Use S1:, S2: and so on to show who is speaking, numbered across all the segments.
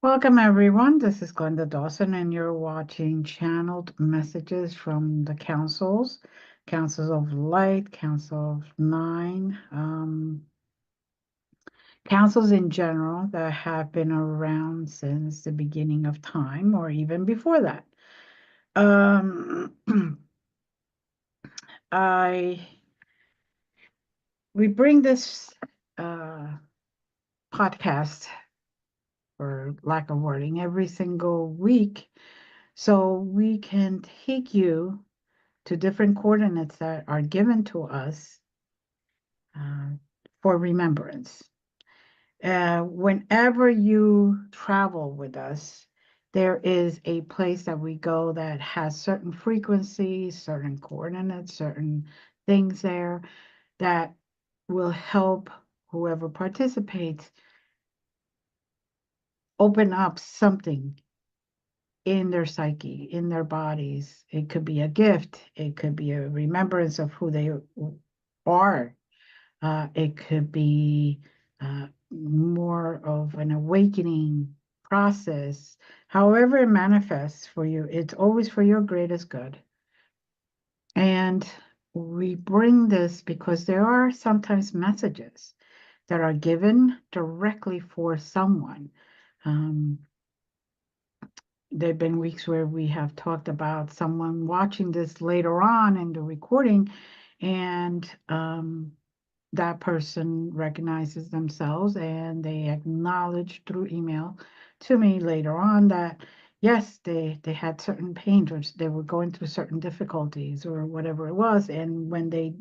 S1: Welcome, everyone. This is Glenda Dawson, and you're watching channeled messages from the councils, Councils of Light, Council of Nine, councils in general that have been around since the beginning of time or even before that. We bring this podcast, for lack of wording, every single week so we can take you to different coordinates that are given to us for remembrance. Whenever you travel with us, there is a place that we go that has certain frequencies, certain coordinates, certain things there that will help whoever participates open up something in their psyche, in their bodies. It could be a gift. It could be a remembrance of who they are. It could be more of an awakening process. However it manifests for you, it's always for your greatest good. And we bring this because there are sometimes messages that are given directly for someone. There have been weeks where we have talked about someone watching this later on in the recording, and that person recognizes themselves and they acknowledge through email to me later on that yes, they had certain pains or they were going through certain difficulties or whatever it was, and when they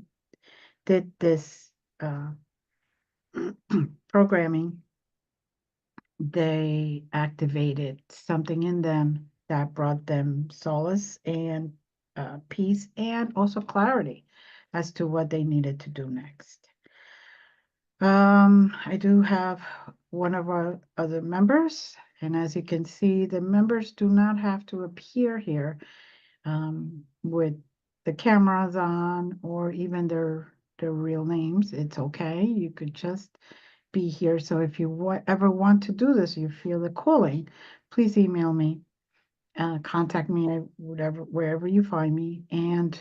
S1: did this programming, they activated something in them that brought them solace and peace and also clarity as to what they needed to do next. I do have one of our other members, and as you can see, the members do not have to appear here with the cameras on or even their real names. It's okay. You could just be here. So if you ever want to do this, you feel the calling, please email me, contact me wherever you find me, and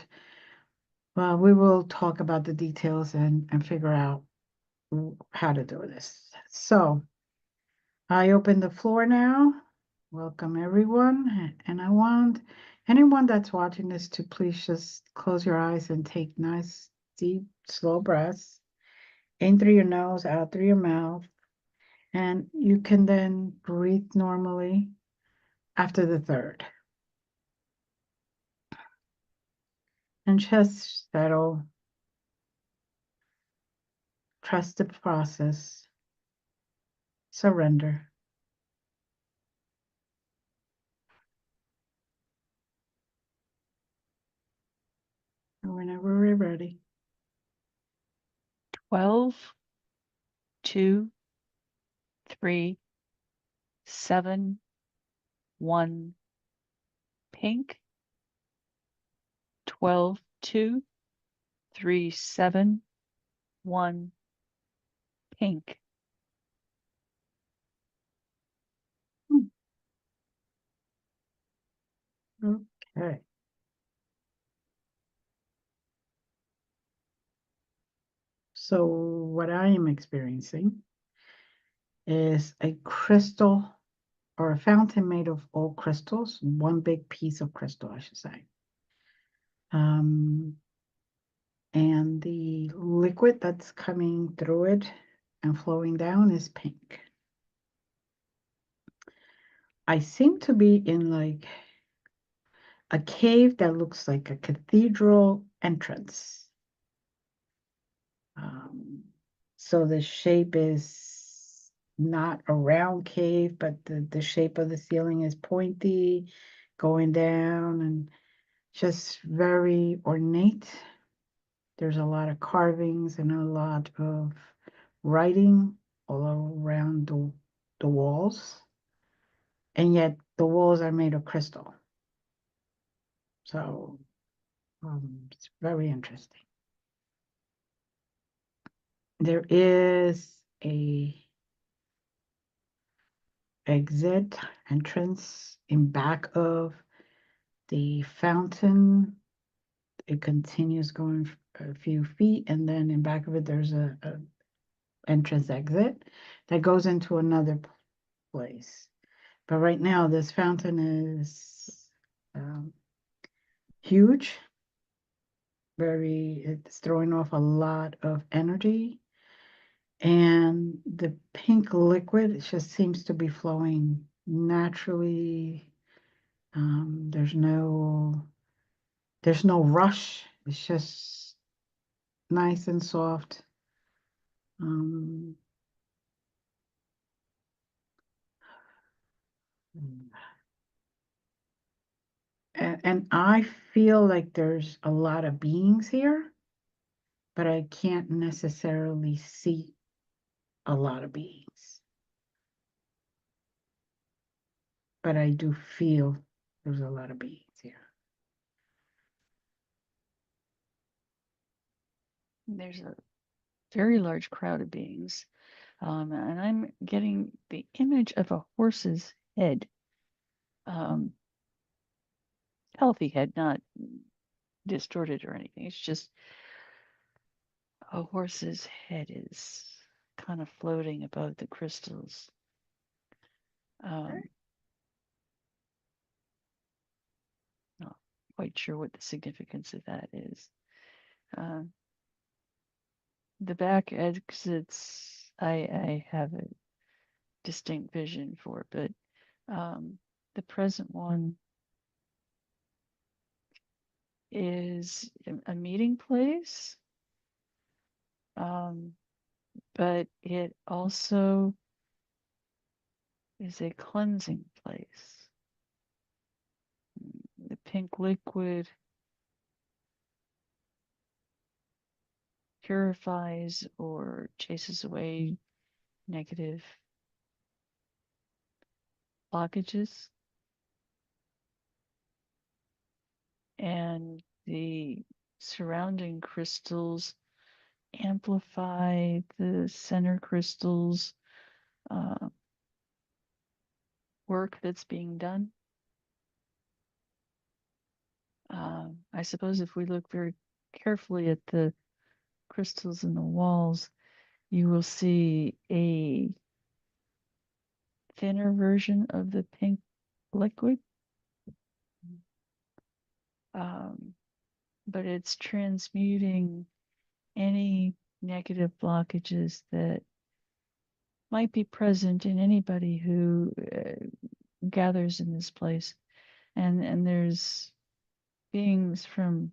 S1: we will talk about the details and figure out how to do this. So I open the floor now. Welcome everyone. And I want anyone that's watching this to please just close your eyes and take nice, deep, slow breaths in through your nose, out through your mouth. And you can then breathe normally after the third. And just settle. Trust the process. Surrender. And whenever we're ready.
S2: 12, 2, 3, 7, 1, pink. 12, 2, 3, 7, 1, pink.
S1: Okay. So what I am experiencing is a crystal or a fountain made of all crystals, one big piece of crystal, I should say. And the liquid that's coming through it and flowing down is pink. I seem to be in like a cave that looks like a cathedral entrance. So the shape is not a round cave, but the shape of the ceiling is pointy, going down, and just very ornate. There's a lot of carvings and a lot of writing all around the walls. And yet the walls are made of crystal. So it's very interesting. There is a exit entrance in back of the fountain. It continues going a few feet, and then in back of it there's a entrance exit that goes into another place. But right now this fountain is huge. It's throwing off a lot of energy. And the pink liquid, it just seems to be flowing naturally. There's no rush. It's just nice and soft. Um, and I feel like there's a lot of beings here, but I can't necessarily see a lot of beings. But I do feel there's a lot of beings here.
S2: There's a very large crowd of beings. And I'm getting the image of a horse's head. Healthy head, not distorted or anything. It's just a horse's head is kind of floating above the crystals. Not quite sure what the significance of that is. The back exits, I have a distinct vision for, but the present one is a meeting place, but it also is a cleansing place. The pink liquid purifies or chases away negative blockages. And the surrounding crystals amplify the center crystals work that's being done. I suppose if we look very carefully at the crystals in the walls, you will see a thinner version of the pink liquid. But it's transmuting any negative blockages that might be present in anybody who gathers in this place. And there's beings from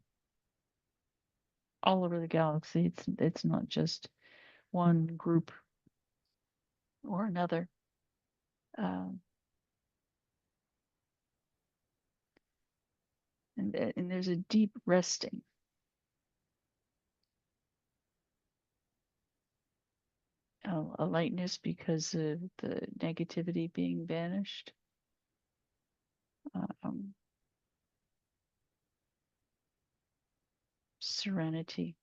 S2: all over the galaxy. It's not just one group or another. And there's a deep resting. A lightness because of the negativity being banished. Serenity.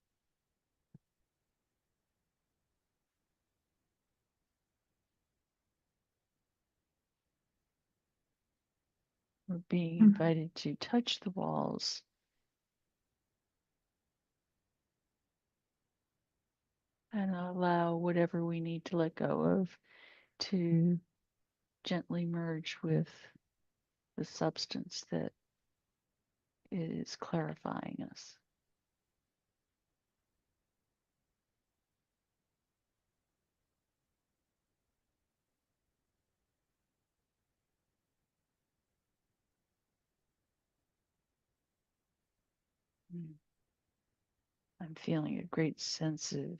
S2: We're being invited to touch the walls. And allow whatever we need to let go of to gently merge with the substance that is clarifying us. Mm. I'm feeling a great sense of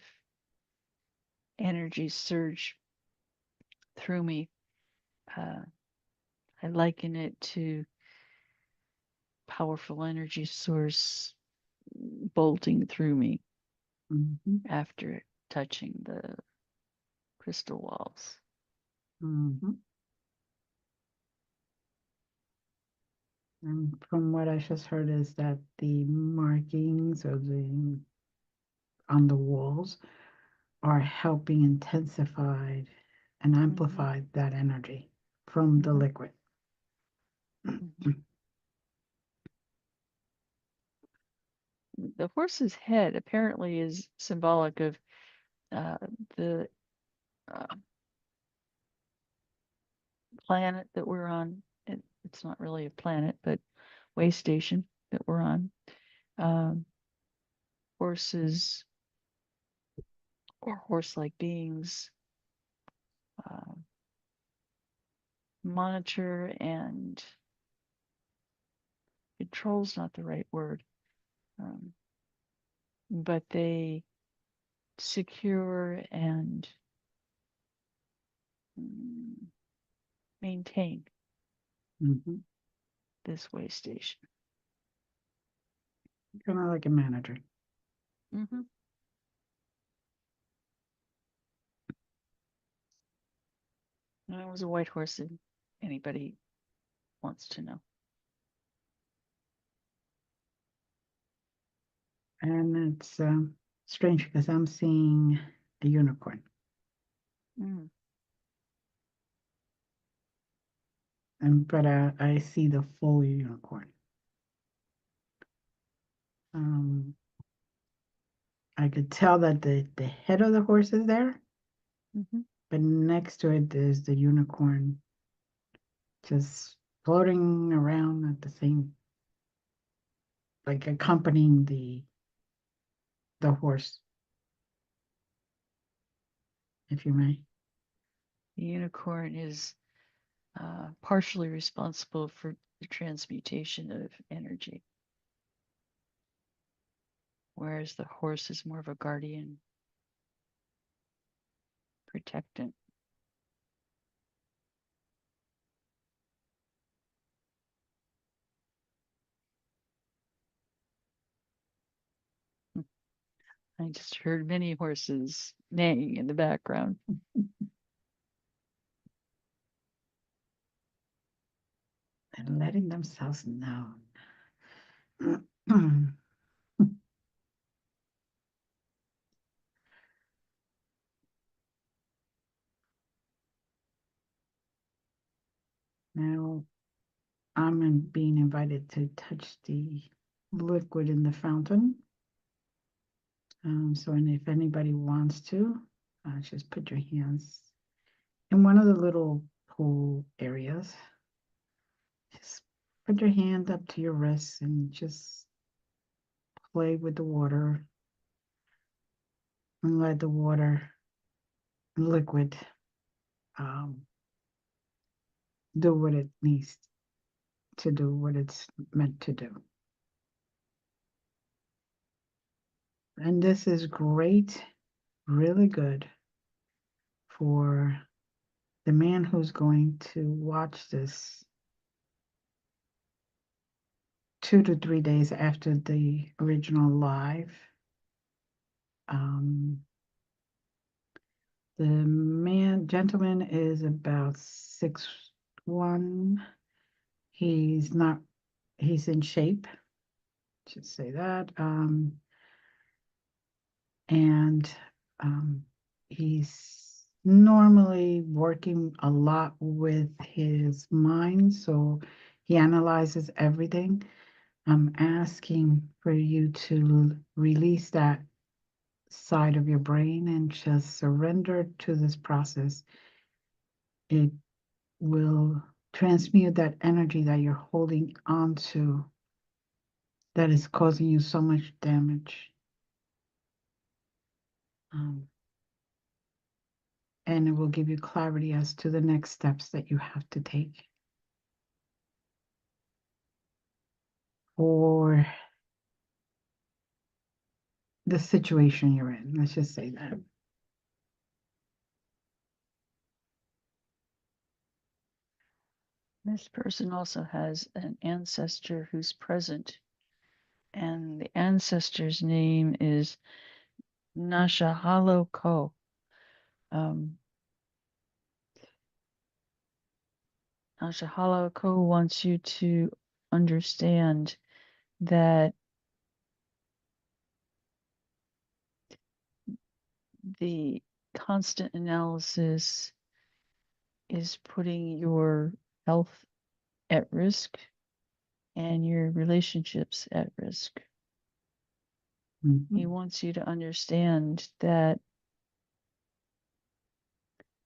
S2: energy surge through me. I liken it to powerful energy source bolting through me
S1: Mhm.
S2: after touching the crystal walls.
S1: Mhm. And from what I just heard is that the markings or the on the walls are helping intensify and amplify that energy from the
S2: Mhm.
S1: liquid.
S2: Mhm. The horse's head apparently is symbolic of uh, the uh, planet that we're on. It's not really a planet, but way station that we're on. Um, Horses or horse-like beings uh, monitor and control's not the right word, um, but they secure and mm, maintain
S1: Mhm.
S2: this way station.
S1: Kind of like a manager.
S2: Mm-hmm. And it was a white horse, if anybody wants to know.
S1: And it's strange because I'm seeing a unicorn,
S2: Mm.
S1: but I see the full unicorn. Um, I could tell that the head of the horse is there,
S2: Mm-hmm.
S1: but next to it there's the unicorn just floating around at the same, like accompanying the horse, if you may.
S2: The unicorn is partially responsible for the transmutation of energy, whereas the horse is more of a guardian, protectant. I just heard many horses neighing in the background.
S1: And letting themselves know. Now being invited to touch the liquid in the fountain. And if anybody wants to, just put your hands in one of the little pool areas. Just put your hand up to your wrists and just play with the water and let the water liquid um, do what it needs to do, what it's meant to do. And this is great, really good for the man who's going to watch this 2 to 3 days after the original live. Um, the gentleman is about 6'1". He's not, he's in shape, should say that. And he's normally working a lot with his mind, so he analyzes everything. I'm asking for you to release that side of your brain and just surrender to this process it will transmute that energy that you're holding on to that is causing you so much damage. And it will give you clarity as to the next steps that you have to take for the situation you're in. Let's just say that.
S2: This person also has an ancestor who's present, and the ancestor's name is Nashahalo Ko. Nashahalo Ko wants you to understand that the constant analysis is putting your health at risk and your relationships at risk. He wants you to understand that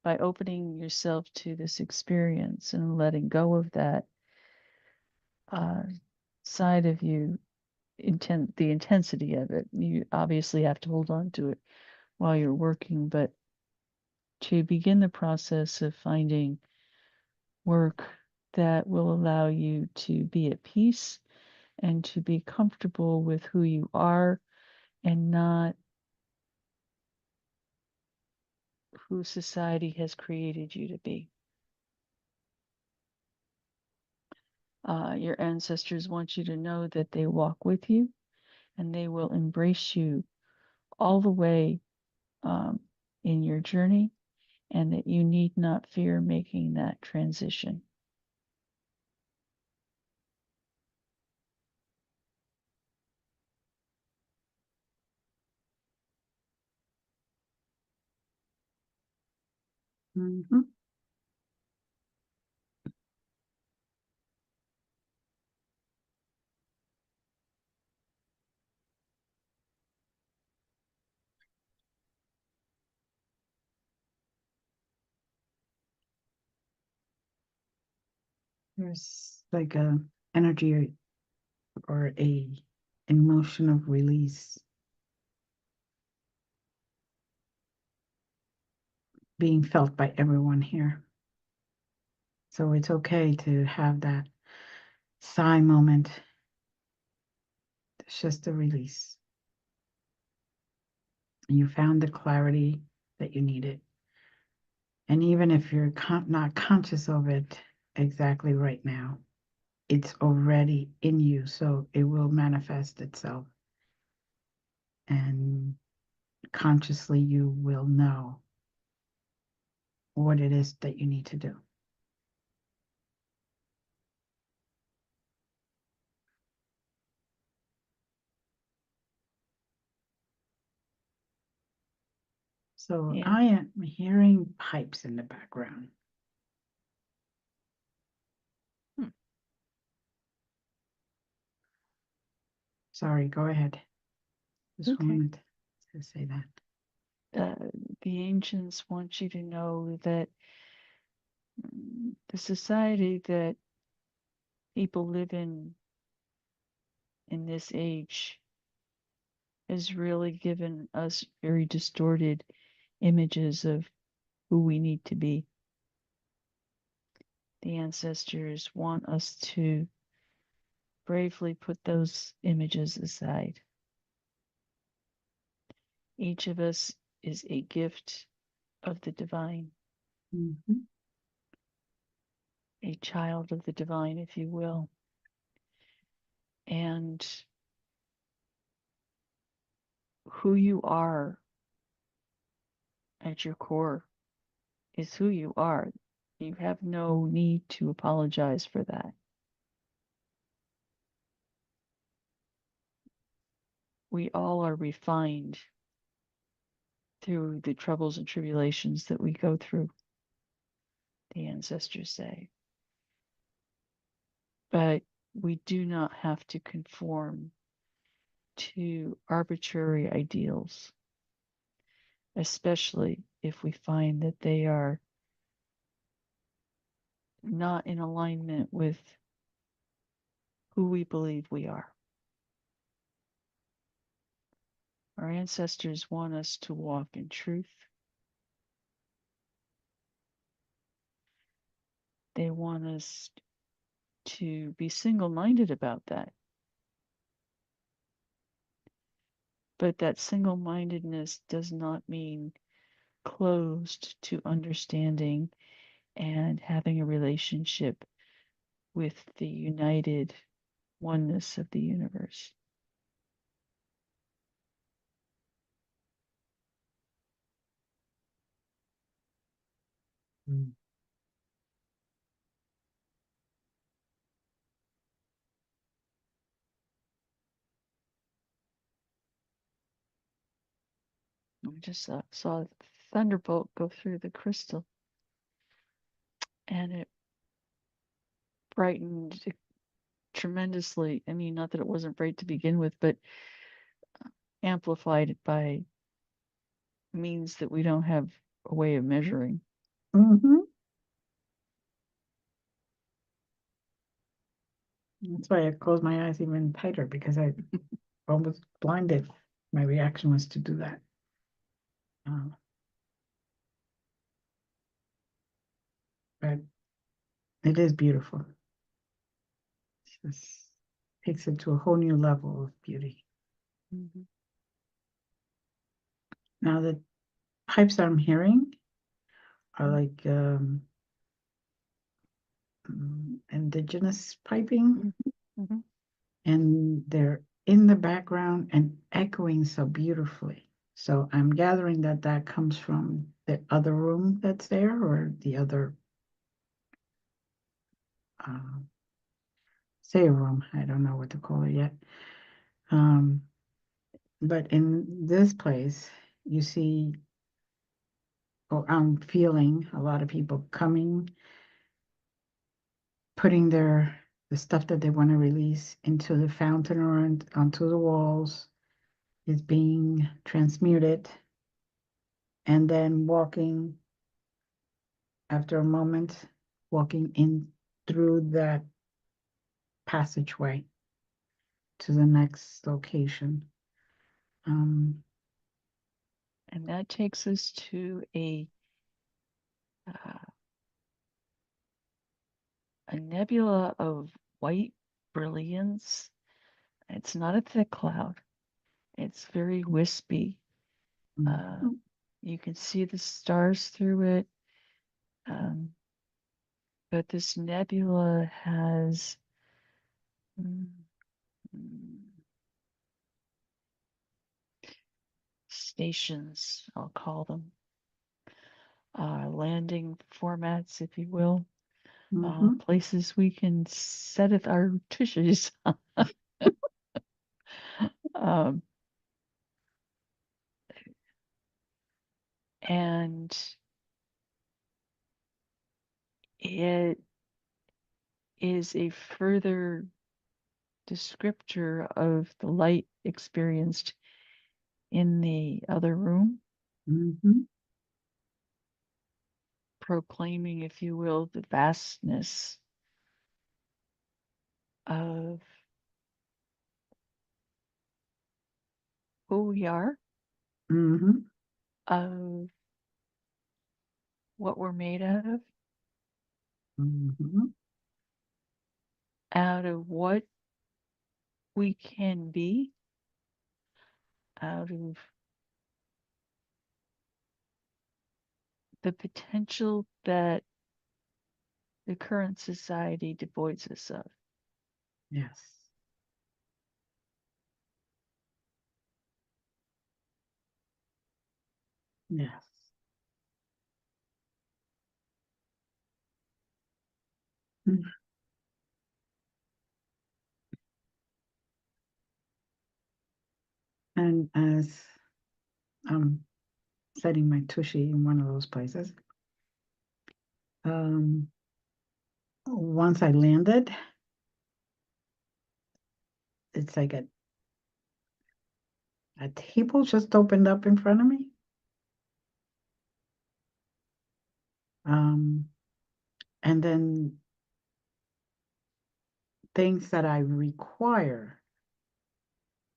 S2: by opening yourself to this experience and letting go of that side of you, the intensity of it, you obviously have to hold on to it while you're working, but to begin the process of finding work that will allow you to be at peace and to be comfortable with who you are and not who society has created you to be. Your ancestors want you to know that they walk with you and they will embrace you all the way in your journey, and that you need not fear making that transition.
S1: There's like a energy or a emotion of release being felt by everyone here. So it's okay to have that sigh moment. It's just a release. And you found the clarity that you needed. And even if you're not conscious of it exactly right now, it's already in you. So it will manifest itself. And consciously, you will know what it is that you need to do. So
S2: Yeah.
S1: I am hearing pipes in the background. Sorry, go ahead. Just
S2: Okay.
S1: wanted to say that.
S2: The ancients want you to know that the society that people live in this age has really given us very distorted images of who we need to be. The ancestors want us to bravely put those images aside. Each of us is a gift of the divine, a child of the divine, if you will. And who you are at your core is who you are. You have no need to apologize for that. We all are refined through the troubles and tribulations that we go through, the ancestors say. But we do not have to conform to arbitrary ideals, especially if we find that they are not in alignment with who we believe we are. Our ancestors want us to walk in truth. They want us to be single-minded about that. But that single-mindedness does not mean closed to understanding and having a relationship with the united oneness of the universe.
S1: Mm.
S2: I just saw a thunderbolt go through the crystal, and it brightened tremendously. I mean, not that it wasn't bright to begin with, but amplified by means that we don't have a way of measuring.
S1: Mm-hmm. That's why I closed my eyes even tighter, because I almost blinded. My reaction was to do that. But it is beautiful. It just takes it to a whole new level of beauty.
S2: Mm-hmm.
S1: Now, the pipes that I'm hearing are
S2: Mm-hmm.
S1: like indigenous piping,
S2: Mm-hmm.
S1: and they're in the background and echoing so beautifully. So I'm gathering that that comes from the other room that's there, or the other, uh, say a room. I don't know what to call it yet. But in this place, you see, or I'm feeling a lot of people coming, putting the stuff that they want to release into the fountain or onto the walls, is being transmuted, and then walking, after a moment, walking in through that passageway to the next location.
S2: And that takes us to uh, a nebula of white brilliance. It's not a thick cloud. It's very wispy.
S1: Mhm.
S2: You can see the stars through it. Um, but this nebula has mm, mm, stations, I'll call them, landing formats, if you will,
S1: Mhm.
S2: places we can set our tushes. um, and it is a further descriptor of the light experienced in the other room,
S1: Mhm.
S2: proclaiming, if you will, the vastness of who we are,
S1: Mhm.
S2: of what we're made
S1: Mhm.
S2: out of what we can be, out of the potential that the current society devoids us of.
S1: Yes. Yes. Mm. And as I'm setting my tushy in one of those places, um, once I landed, it's like a table just opened up in front of me. Um, and then things that I require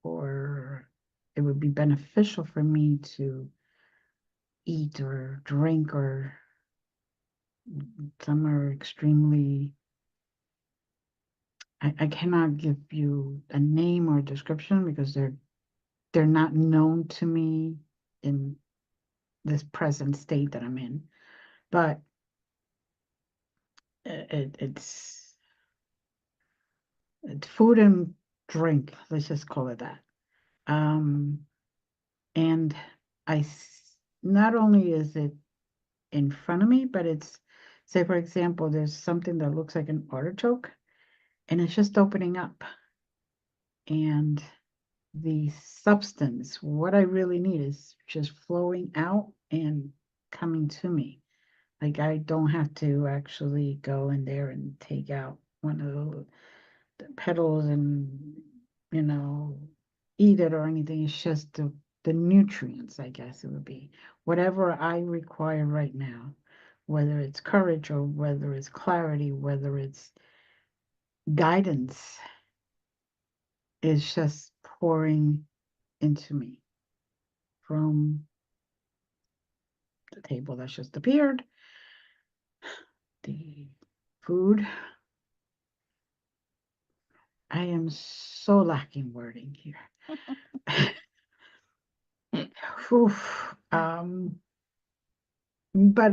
S1: or it would be beneficial for me to eat or drink, or some are extremely, I cannot give you a name or a description because they're not known to me in this present state that I'm in. But it's food and drink, let's just call it that. Um, and not only is it in front of me, but it's, say, for example, there's something that looks like an artichoke and it's just opening up. And the substance, what I really need is just flowing out and coming to me. Like I don't have to actually go in there and take out one of the petals and, you know, eat it or anything. It's just the nutrients, I guess it would be. Whatever I require right now, whether it's courage or whether it's clarity, whether it's guidance, is just pouring into me from the table that's just appeared, the food. I am so lacking wording here. Oof. But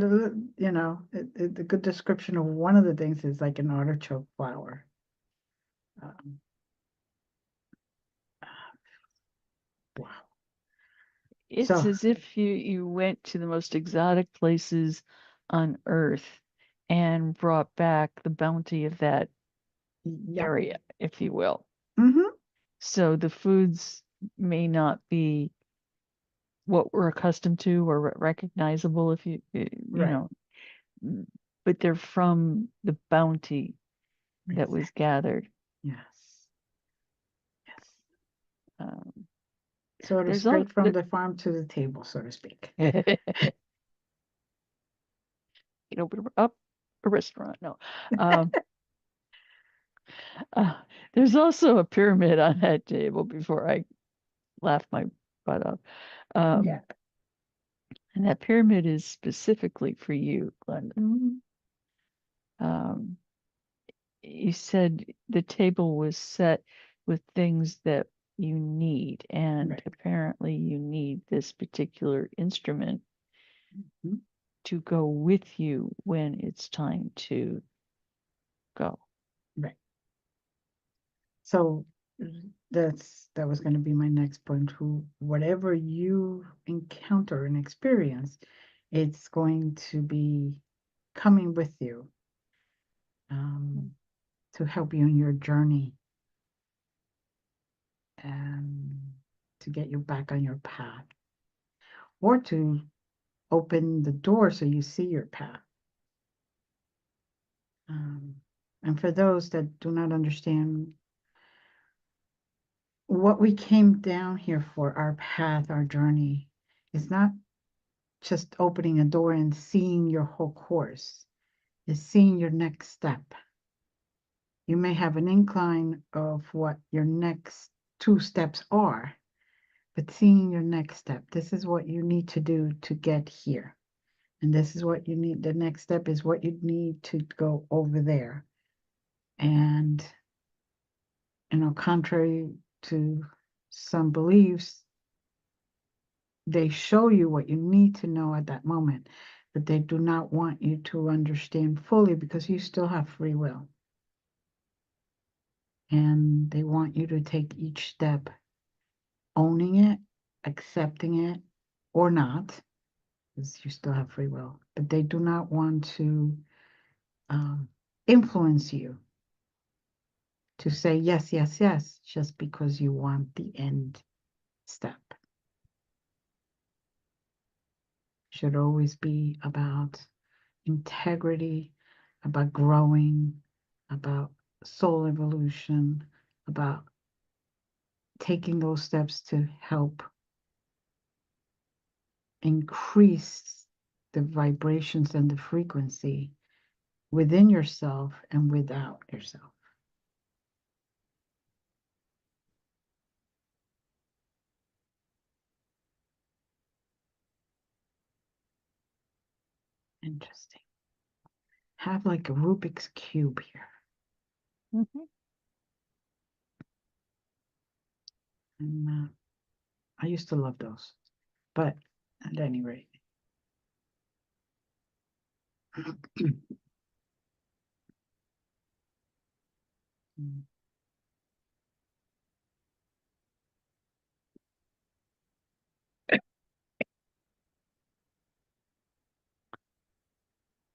S1: you know, the good description of one of the things is like an artichoke flower. Um, wow.
S2: It's
S1: So,
S2: as if you went to the most exotic places on earth and brought back the bounty of that
S1: yep.
S2: area, if you will.
S1: Mm-hmm.
S2: So the foods may not be what we're accustomed to or recognizable if you
S1: Right.
S2: know, but they're from the bounty that was
S1: Exactly.
S2: gathered.
S1: Yes. Yes.
S2: Um,
S1: Sort of
S2: there's all
S1: straight from
S2: there,
S1: the farm to the table, so to speak.
S2: open up a restaurant. No, um, uh, there's also a pyramid on that table before I laughed my butt off.
S1: Yeah.
S2: And that pyramid is specifically for you, Glenda. Um, you said the table was set with things that you need, and
S1: Right.
S2: apparently you need this particular instrument
S1: Mhm.
S2: to go with you when it's time to go.
S1: Right. So that was going to be my next point. Whatever you encounter and experience, it's going to be coming with you, um, to help you in your journey and to get you back on your path, or to open the door so you see your path. Um, and for those that do not understand what we came down here for, our path, our journey, is not just opening a door and seeing your whole course, is seeing your next step. You may have an incline of what your next two steps are, but seeing your next step, this is what you need to do to get here. And this is what you need. The next step is what you need to go over there. And, you know, contrary to some beliefs, they show you what you need to know at that moment, but they do not want you to understand fully because you still have free will. And they want you to take each step, owning it, accepting it, or not, because you still have free will. But they do not want to influence you to say yes, yes, yes, just because you want the end step. Should always be about integrity, about growing, about soul evolution, about taking those steps to help increase the vibrations and the frequency within yourself and without yourself. Interesting. Have like a Rubik's Cube here.
S2: Mhm.
S1: And I used to love those. But at any rate.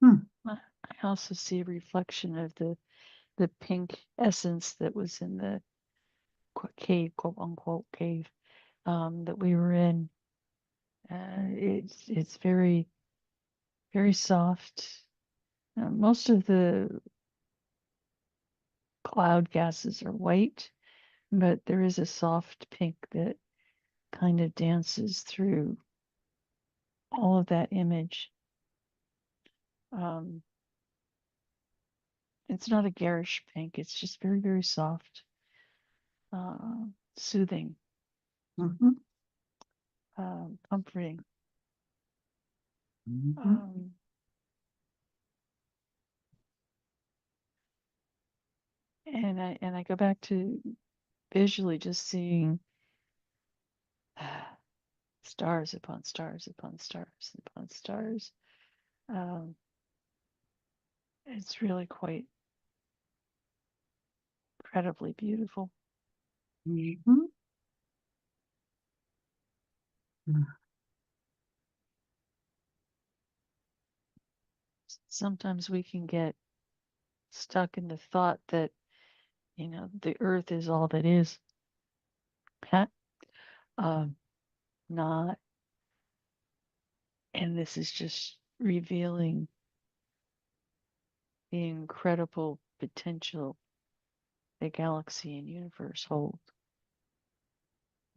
S1: Hmm.
S2: I also see a reflection of the pink essence that was in the cave, quote unquote cave, that we were in. It's very, very soft. Most of the cloud gases are white, but there is a soft pink that kind of dances through all of that image. Um, it's not a garish pink, it's just very, very soft, soothing,
S1: Mhm.
S2: comforting.
S1: Mhm.
S2: Um, and I go back to visually just seeing stars upon stars upon stars upon stars. Um, it's really quite incredibly beautiful.
S1: Mhm.
S2: Sometimes we can get stuck in the thought that, the earth is all that is. Huh? Um, Not. And this is just revealing the incredible potential the galaxy and universe hold.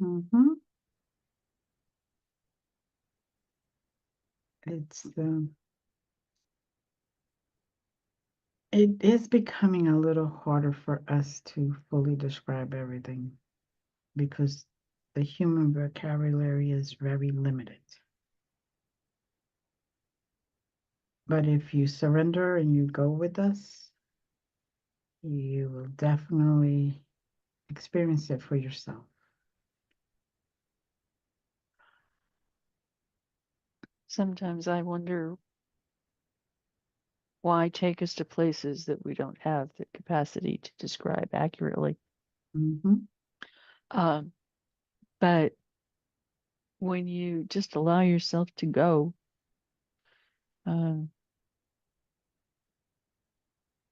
S1: Mhm. It's it is becoming a little harder for us to fully describe everything because the human vocabulary is very limited. But if you surrender and you go with us, you will definitely experience it for yourself.
S2: Sometimes I wonder why take us to places that we don't have the capacity to describe accurately.
S1: Hmm.
S2: Um, but when you just allow yourself to go, um,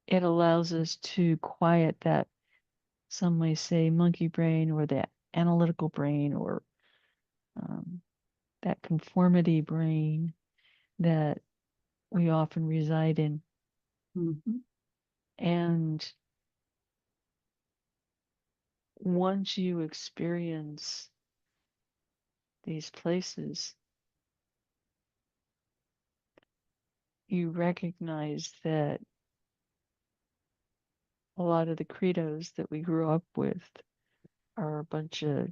S2: it allows us to quiet that, some may say, monkey brain or that analytical brain or um, that conformity brain that we often reside in.
S1: Hmm.
S2: And once you experience these places, you recognize that a lot of the credos that we grew up with are a bunch of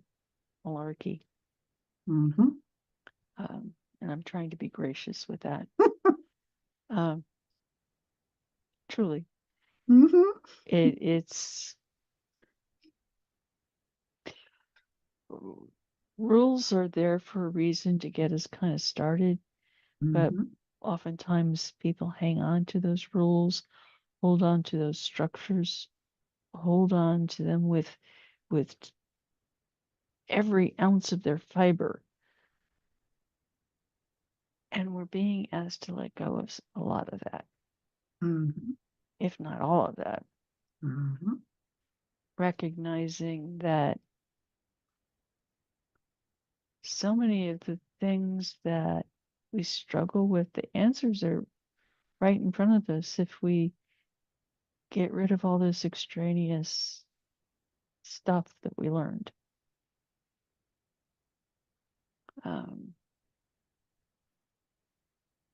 S2: malarkey.
S1: Hmm.
S2: And I'm trying to be gracious with that. Um, Truly,
S1: Hmm.
S2: it's rules are there for a reason to get us kind of started, but
S1: Hmm.
S2: oftentimes people hang on to those rules, hold on to those structures, hold on to them with every ounce of their fiber. And we're being asked to let go of a lot of that,
S1: Hmm.
S2: if not all of that,
S1: Hmm.
S2: recognizing that so many of the things that we struggle with, the answers are right in front of us if we get rid of all this extraneous stuff that we learned. Um,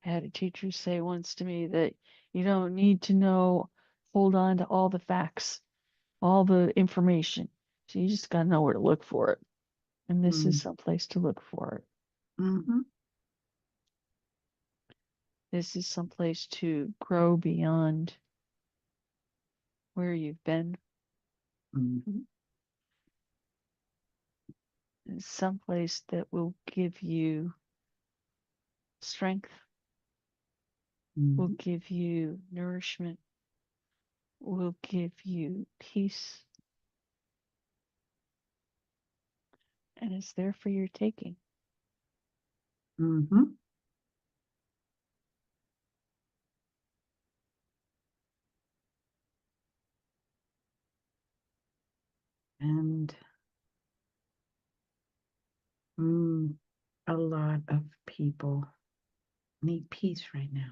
S2: I had a teacher say once to me that you don't need to hold on to all the facts, all the information. So you just got to know where to look for it. And this is some place to look for it.
S1: Hmm.
S2: This is someplace to grow beyond where you've been.
S1: Mhm.
S2: Someplace that will give you strength, will
S1: Mhm.
S2: give you nourishment, will give you peace, and it's there for your taking.
S1: Mhm. And mm, a lot of people need peace right now.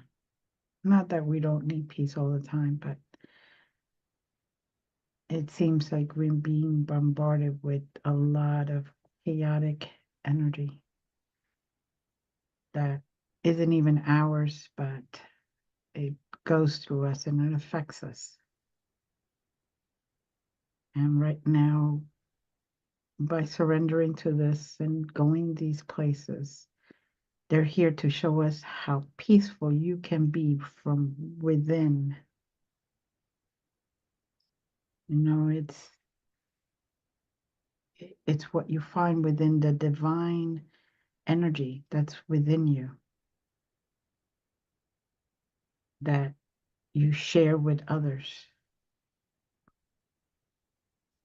S1: Not that we don't need peace all the time, but it seems like we're being bombarded with a lot of chaotic energy that isn't even ours, but it goes through us and it affects us. And right now, by surrendering to this and going these places, they're here to show us how peaceful you can be from within. You know, it's what you find within the divine energy that's within you that you share with others.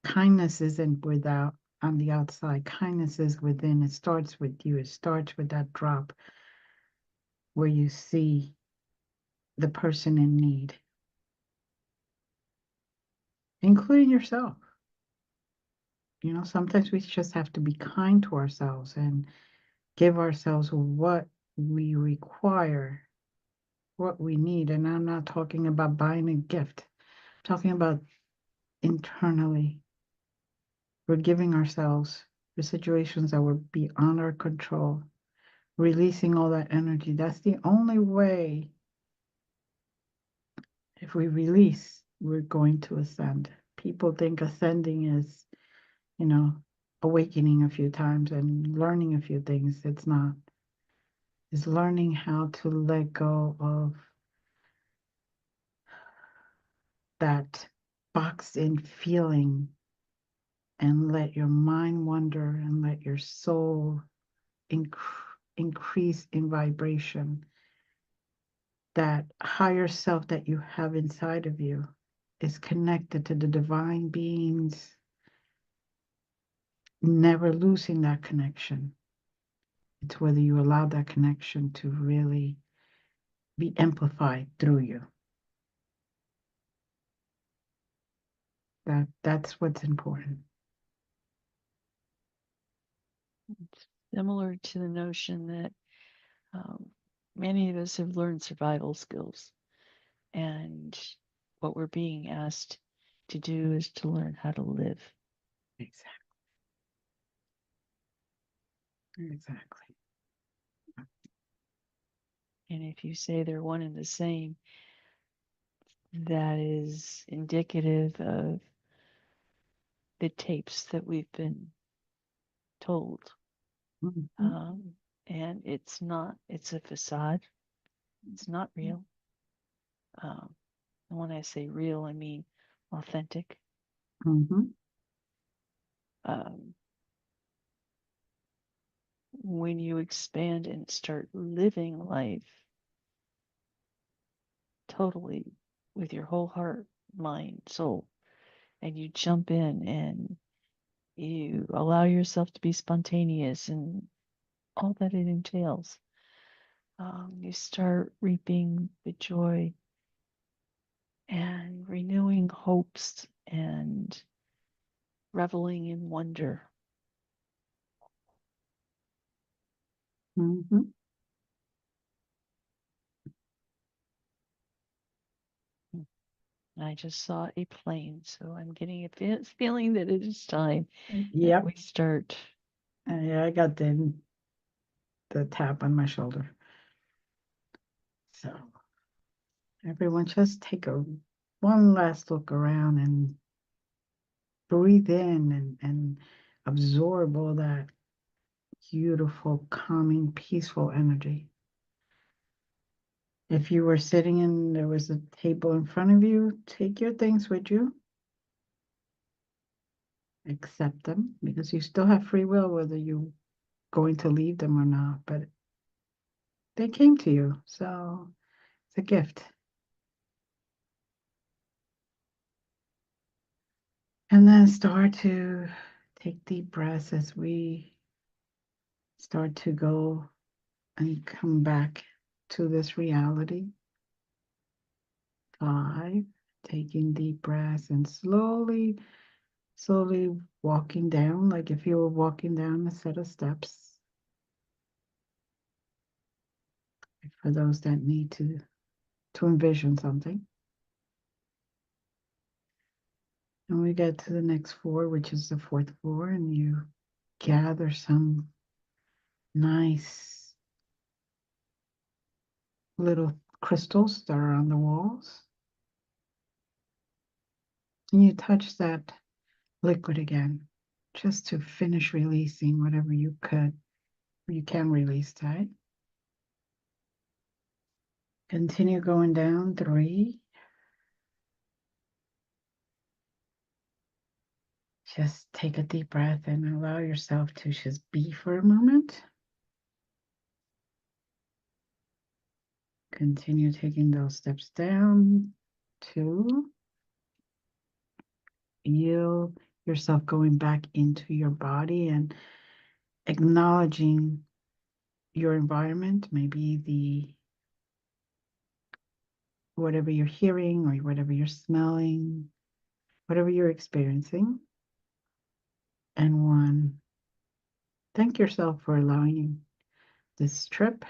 S1: Kindness isn't without on the outside. Kindness is within. It starts with you. It starts with that drop where you see the person in need, including yourself. You know, sometimes we just have to be kind to ourselves and give ourselves what we require, what we need. And I'm not talking about buying a gift, I'm talking about internally. We're giving ourselves the situations that were beyond our control, releasing all that energy. That's the only way. If we release, we're going to ascend. People think ascending is, you know, awakening a few times and learning a few things. It's not. It's learning how to let go of that boxed in feeling and let your mind wander and let your soul increase in vibration. That higher self that you have inside of you is connected to the divine beings, never losing that connection. It's whether you allow that connection to really be amplified through you. That's what's important.
S2: It's similar to the notion that um, many of us have learned survival skills, and what we're being asked to do is to learn how to live.
S1: Exactly. Exactly.
S2: And if you say they're one and the same, that is indicative of the tapes that we've been told.
S1: Mhm.
S2: Um, and it's a facade. It's not real. Um, and when I say real, I mean authentic.
S1: Mhm.
S2: Um, when you expand and start living life totally with your whole heart, mind, soul, and you jump in and you allow yourself to be spontaneous and all that it entails, you start reaping the joy and renewing hopes and reveling in wonder.
S1: Mhm.
S2: I just saw a plane, so I'm getting a feeling that it is time that
S1: Yep.
S2: we start.
S1: Yeah, I got the tap on my shoulder. So everyone just take a one last look around and breathe in and absorb all that beautiful, calming, peaceful energy. If you were sitting and there was a table in front of you, take your things with you. Accept them because you still have free will whether you're going to leave them or not, but they came to you, so it's a gift. And then start to take deep breaths as we start to go and come back to this reality. 5, taking deep breaths and slowly walking down, like if you were walking down a set of steps. For those that need to envision something. And we get to the next floor, which is the 4th floor, and you gather some nice little crystals that are on the walls. And you touch that liquid again, just to finish releasing whatever you can release, right? Continue going down, 3. Just take a deep breath and allow yourself to just be for a moment. Continue taking those steps down, 2. Feel yourself going back into your body and acknowledging your environment, maybe the whatever you're hearing or whatever you're smelling, whatever you're experiencing. And 1, thank yourself for allowing this trip.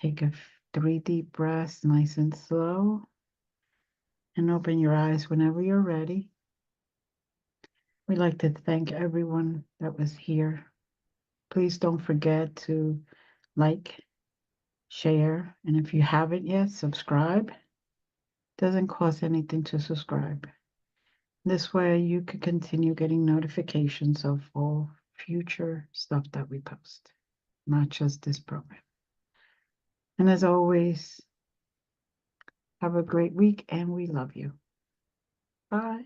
S1: Take 3 deep breaths, nice and slow, and open your eyes whenever you're ready. We'd like to thank everyone that was here. Please don't forget to like, share, and if you haven't yet, subscribe. Doesn't cost anything to subscribe. This way you can continue getting notifications of all future stuff that we post, not just this program. And as always, have a great week and we love you. Bye.